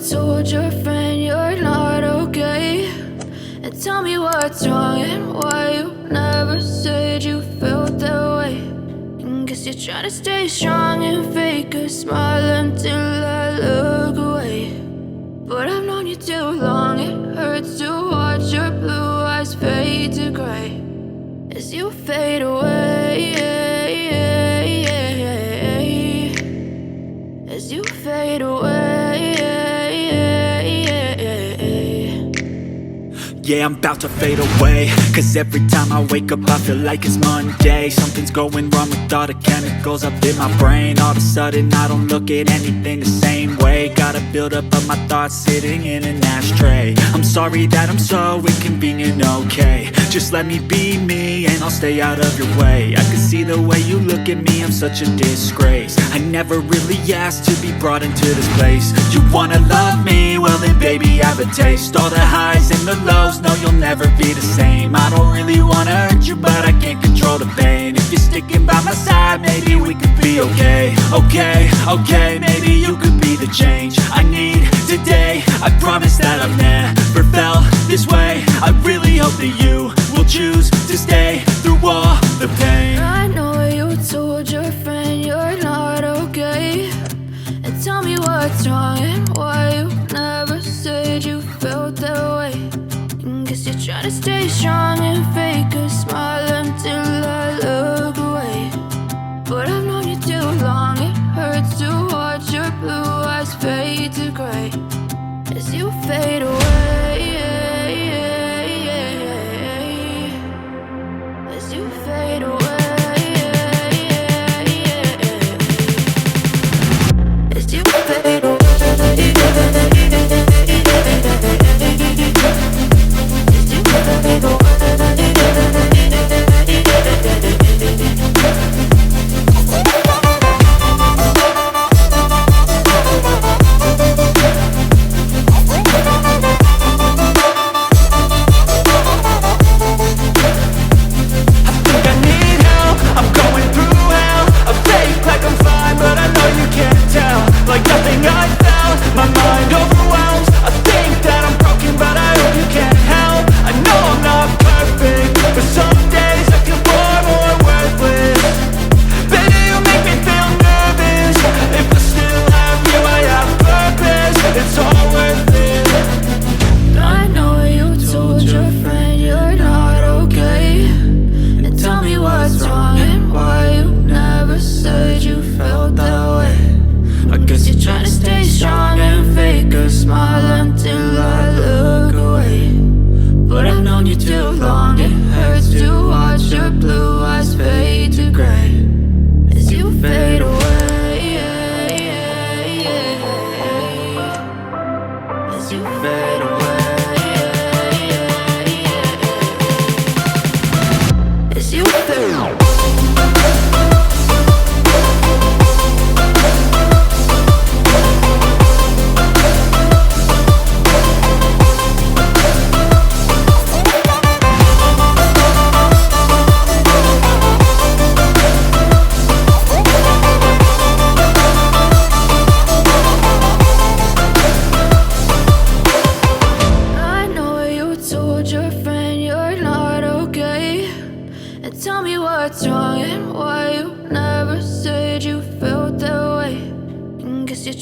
told your friend you're not okay? And tell me what's wrong and why you never said you felt that way. And guess you're trying to stay strong and fake a smile until I look away. But I've known you too long, it hurts to watch your blue eyes fade to gray as you fade away, as you fade away. Yeah, I'm about to fade away, cause every time I wake up I feel like it's Monday. Something's going wrong with all the chemicals up in my brain. All of a sudden I don't look at anything the same way. Got a buildup of my thoughts sitting in an ashtray. I'm sorry that I'm so inconvenient, okay? Just let me be me and I'll stay out of your way. I can see the way you look at me, I'm such a disgrace. I never really asked to be brought into this place. You wanna love me? Well then baby, have a taste. All the highs and the lows, no, you'll never be the same. I don't really wanna hurt you, but I can't control the pain. If you're sticking by my side, maybe we could be okay. Okay, maybe you could be the change I need today. I promise that I've never felt this way. I really hope that you will choose to stay through all the pain. I know you told your friend you're not okay. And tell me what's wrong and why you never said you felt that way. Guess you're trying to stay strong and fake a smile until I look away. But I've known you too long, it hurts to watch your blue eyes fade to gray as you fade away, as you fade away, as you fade away.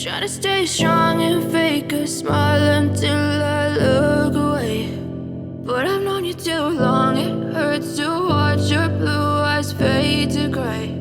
Try to stay strong and fake a smile until I look away. But I've known you too long, it hurts to watch your blue eyes fade to gray